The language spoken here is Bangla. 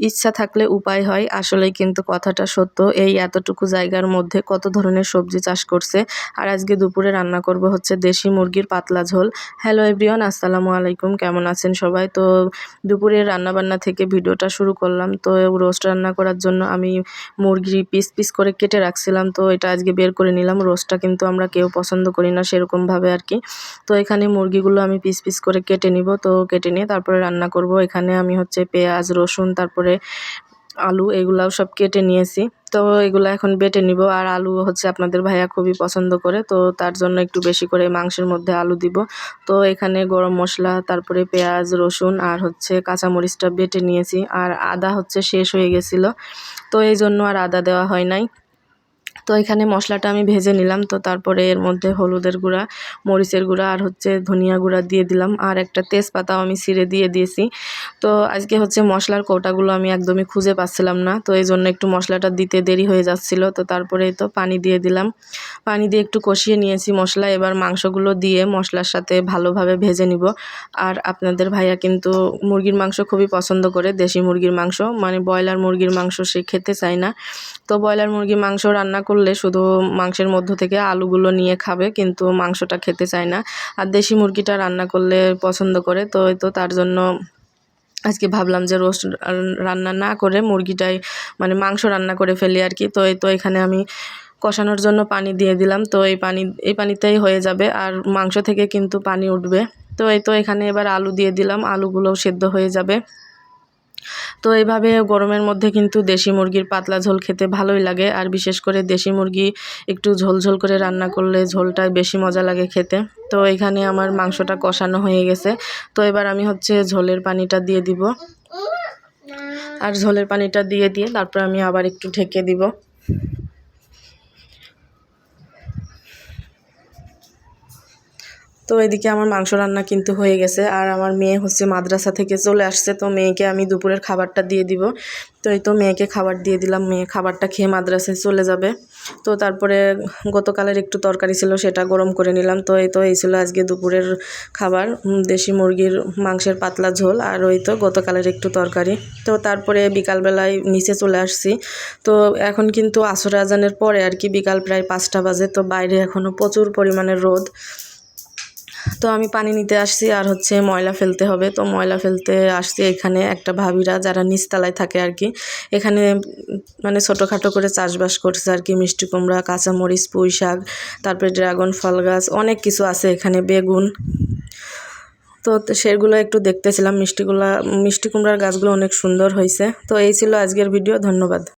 ইচ্ছা থাকলে উপায় হয়, আসলেই কিন্তু কথাটা সত্য। এই এতটুকু জায়গার মধ্যে কত ধরনের সবজি চাষ করছে। আর আজকে দুপুরে রান্না করব হচ্ছে দেশি মুরগির পাতলা ঝোল। হ্যালো এভরিওয়ান, আসসালামু আলাইকুম, কেমন আছেন সবাই? তো দুপুরের রান্নাবান্না থেকে ভিডিওটা শুরু করলাম। তো রোস্ট রান্না করার জন্য আমি মুরগি পিস পিস করে কেটে রাখছিলাম, তো এটা আজকে বের করে নিলাম। রোস্টটা কিন্তু আমরা কেউ পছন্দ করি না সেরকমভাবে আর কি। তো এখানে মুরগিগুলো আমি পিস পিস করে কেটে নিব, তো কেটে নিয়ে তারপরে রান্না করব। এখানে আমি হচ্ছে পেঁয়াজ, রসুন, তারপরে আলু এগুলাও সব কেটে নিয়েছি। তো এগুলো এখন বেটে নিব। আর আলু হচ্ছে আপনাদের ভাইয়া খুবই পছন্দ করে, তো তার জন্য একটু বেশি করে মাংসের মধ্যে আলু দিব। তো এখানে গরম মশলা, তারপরে পেঁয়াজ, রসুন আর হচ্ছে কাঁচামরিচটা বেটে নিয়েছি। আর আদা হচ্ছে শেষ হয়ে গেছিলো, তো এই জন্য আর আদা দেওয়া হয় নাই। তো এখানে মশলাটা আমি ভেজে নিলাম। তো তারপরে এর মধ্যে হলুদের গুঁড়া, মরিচের গুঁড়া আর হচ্ছে ধনিয়া গুঁড়া দিয়ে দিলাম। আর একটা তেজপাতাও আমি ছিঁড়ে দিয়ে দিয়েছি। তো আজকে হচ্ছে মশলার কৌটাগুলো আমি একদমই খুঁজে পাচ্ছিলাম না, তো এই জন্য একটু মশলাটা দিতে দেরি হয়ে যাচ্ছিল। তো তারপরে তো পানি দিয়ে দিলাম, পানি দিয়ে একটু কষিয়ে নিয়েছি মশলা। এবার মাংসগুলো দিয়ে মশলার সাথে ভালোভাবে ভেজে নিব। আর আপনাদের ভাইয়া কিন্তু মুরগির মাংস খুবই পছন্দ করে, দেশি মুরগির মাংস, মানে ব্রয়লার মুরগির মাংস সে খেতে চায় না। তো ব্রয়লার মুরগির মাংস রান্না করলে শুধু মাংসের মধ্য থেকে আলুগুলো নিয়ে খাবে, কিন্তু মাংসটা খেতে চায় না। আর দেশি মুরগিটা রান্না করলে পছন্দ করে। তো তার জন্য আজকে ভাবলাম যে রোস্ট রান্না না করে মুরগিটাই মানে মাংস রান্না করে ফেলি আর কি। তো এখানে আমি কষানোর জন্য পানি দিয়ে দিলাম। তো এই পানিতেই হয়ে যাবে, আর মাংস থেকে কিন্তু পানি উঠবে। তো এখানে এবার আলু দিয়ে দিলাম, আলুগুলোও সেদ্ধ হয়ে যাবে। তো এইভাবে গরমের মধ্যে কিন্তু দেশি মুরগির পাতলা ঝোল খেতে ভালোই লাগে। আর বিশেষ করে দেশি মুরগি একটু ঝোল ঝোল করে রান্না করলে ঝোলটা বেশি মজা লাগে খেতে। তো এখানে আমার মাংসটা কষানো হয়ে গেছে। তো এবার আমি হচ্ছে ঝোলের পানিটা দিয়ে দিব। আর ঝোলের পানিটা দিয়ে তারপর আমি আবার একটু ঢেকে দিব। তো এদিকে আমার মাংস রান্না কিন্তু হয়ে গেছে। আর আমার মেয়ে হচ্ছে মাদ্রাসা থেকে চলে আসছে, তো মেয়েকে আমি দুপুরের খাবারটা দিয়ে দিব। তো এই তো মেয়েকে খাবার দিয়ে দিলাম, মেয়ে খাবারটা খেয়ে মাদ্রাসায় চলে যাবে। তো তারপরে গতকালের একটু তরকারি ছিল, সেটা গরম করে নিলাম। তো এই ছিল আজকে দুপুরের খাবার, দেশি মুরগির মাংসের পাতলা ঝোল আর ওই তো গতকালের একটু তরকারি। তো তারপরে বিকালবেলায় নিচে চলে আসছি। তো এখন কিন্তু আসর আজানের পরে আর কি, বিকাল প্রায় 5টা বাজে। তো বাইরে এখনও প্রচুর পরিমাণের রোদ। তো আমি পানি নিতে আসছি, আর হচ্ছে ময়লা ফেলতে হবে। তো ময়লা ফেলতে আসছি এখানে একটা ভাবিরা যারা নিচতলায় থাকে আর কি, এখানে মানে ছোটোখাটো করে চাষবাস করছে আর কি। মিষ্টি কুমড়া, কাঁচামরিচ, পুঁই শাক, তারপরে ড্রাগন ফল গাছ, অনেক কিছু আছে এখানে, বেগুন। তো সেগুলো একটু দেখতেছিলাম। মিষ্টি কুমড়ার গাছগুলো অনেক সুন্দর হয়েছে। তো এই ছিল আজকের ভিডিও, ধন্যবাদ।